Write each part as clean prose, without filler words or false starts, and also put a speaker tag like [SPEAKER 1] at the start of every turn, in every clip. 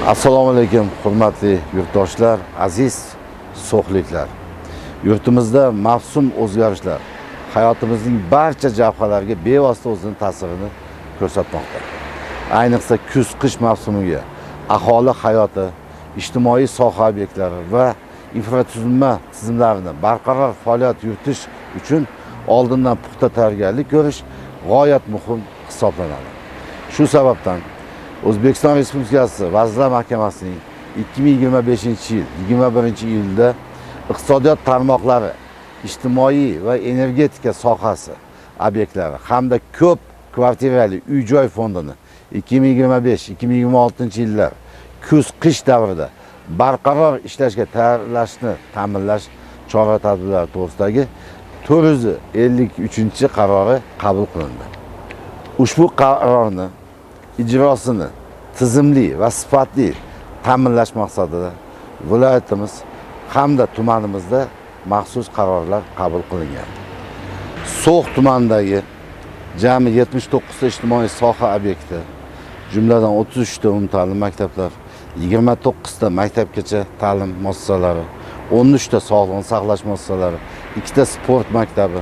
[SPEAKER 1] Assalomu alaykum, hurmatli yurtdoshlar, aziz so'xliklar. Yurtimizda mavsum o'zgarishlar hayotimizning barcha jabhalariga bevosita o'zining ta'sirini ko'rsatmoqda. Ayniqsa kuz-qish mavsumiga aholi hayoti, ijtimoiy soha obyektlari va infratuzilma tizimlarini barqaror faoliyat yuritish uchun oldindan puxta tayyorgarlik ko'rish g'oyat muhim hisoblanadi. Shu sababdan O'zbekiston Respublikasi Vazirlar Mahkamasining 2025-yil 21-iyulda iqtisodiyot tarmoqlari, ijtimoiy va energetika sohasi obyektlari hamda ko'p kvartirali uy-joy fondini 2025-2026-yillar kuz-qish davrida barqaror ishlashga tayyorlashni ta'minlash chora-tadbirlari to'g'risidagi 453-qarori qabul qilindi. Ushbu qarorni ijrosini tizimli va sifatli ta'minlash maqsadida viloyatimiz hamda tumanimizda maxsus qarorlar qabul qilingan. So'x tumanidagi jami 79 ta ijtimoiy soha obyekti, jumladan 33 ta umumta'lim maktablar, 29 ta maktabgacha ta'lim muassasalari, 13 ta sog'liqni saqlash muassasalari, 2 ta sport maktabi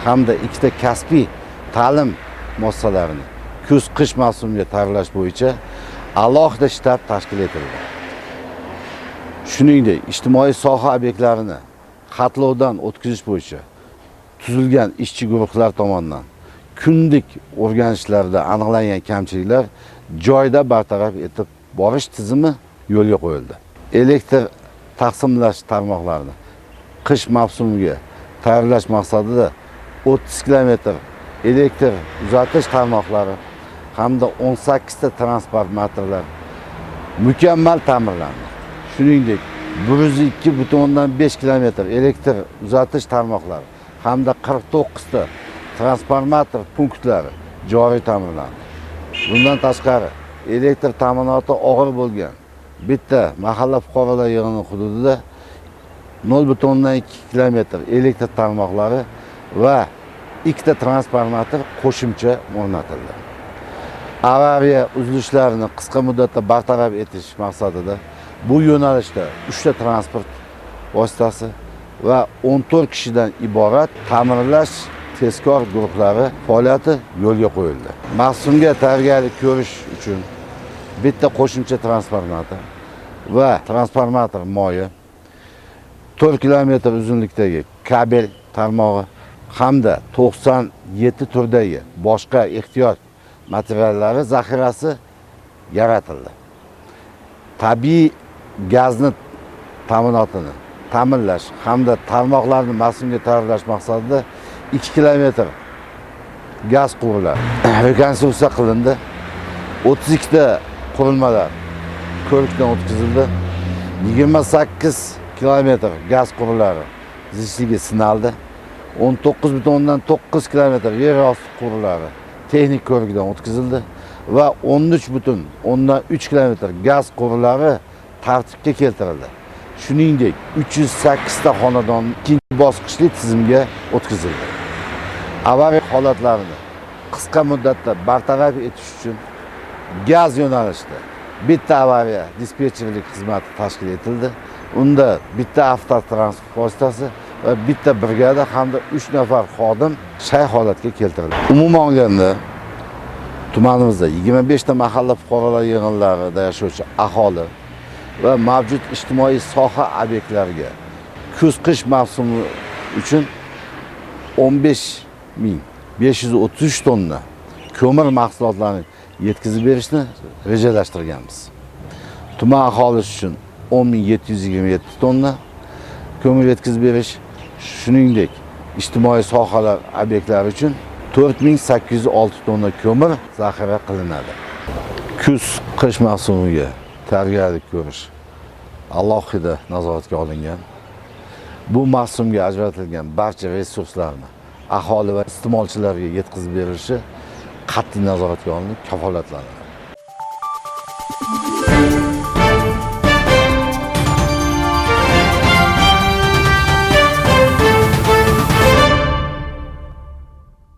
[SPEAKER 1] hamda 2 ta kasbiy ta'lim muassasalarini kuz-qish mavsumiga tayyorlash bo'yicha alohida shtab tashkil etildi. Shuningdek, ijtimoiy soha obyektlarini xatlovdan o'tkazish bo'yicha tuzilgan ishchi guruhlar tomonidan kunlik o'rganishlarda aniqlangan kamchiliklar joyida bartaraf etib borish tizimi yo'lga qo'yildi. Elektr taqsimlash tarmoqlarini qish mavsumiga tayyorlash maqsadida 30 kilometr elektr uzatish tarmoqlari hamda 18 ta transformatorlar mukammal ta'mirlandi. Shuningdek, 102,5 kilometr elektr uzatish tarmoqlari hamda 49 ta transformator punktlari joriy ta'mirlandi. Bundan tashqari, elektr ta'minoti og'ir bo'lgan bitta mahalla fuqarolar yig'ini hududida 0,2 kilometr elektr tarmoqlari va 2 ta transformator qo'shimcha o'rnatildi. Avariya uzilishlarini qisqa muddatda bartaraf etish maqsadida bu yo'nalishda 3 ta transport vositasi va 14 kishidan iborat ta'mirlash tezkor guruhlari faoliyati yo'lga qo'yildi. Mavsumga tayyorgarlik ko'rish uchun bitta qo'shimcha transformator va transformator moyi, 4 kilometr uzunlikdagi kabel tarmog'i hamda 97 turdagi boshqa ehtiyot materiallari zaxirasi yaratildi. Tabiiy gazni ta'minotini ta'minlash hamda tarmoqlarni mavsumga tayyorlash maqsadida 2 kilometr gaz quvurlari rekonstruksiya qilindi. 32 ta qurilmalar ko'rikdan o'tkazildi. 28 kilometr gaz quvurlari zichligi sinaldi. 19,9 kilometr yer osti quvurlari texnik ko'rikdan o'tkazildi va 13,3 kilometr gaz quvurlari tartibga keltirildi. Shuningdek, 308 ta xonadon ikkinchi bosqichli tizimga o'tkazildi. Avariya holatlarini qisqa muddatda bartaraf etish uchun gaz yo'nalishida bitta avariya dispetcherlik xizmati tashkil etildi. Unda bitta avtotransport vositasi va bitta brigada hamda 3 nafar xodim shay holatga keltirildi. Umuman olganda tumanimizda 25 ta mahalla fuqarolar yig'inlarida yashovchi aholi va mavjud ijtimoiy soha obyektlariga kuz-qish mavsumi uchun 15,533 tonna ko'mir mahsulotlarini yetkazib berishni rejalashtirganmiz. Tuman aholisi uchun 10,727 tonna ko'mir yetkazib berish, shuningdek, ijtimoiy sohalar obyektlari uchun 4,806 tonna ko'mir zaxira qilinadi. Kuz-qish mavsumiga tayyorgarlik ko'rish alohida nazoratga olingan. Bu mavsumga ajratilgan barcha resurslarni aholi va iste'molchilarga yetkazib berilishi qat'iy nazoratga olinib, kafolatlanadi.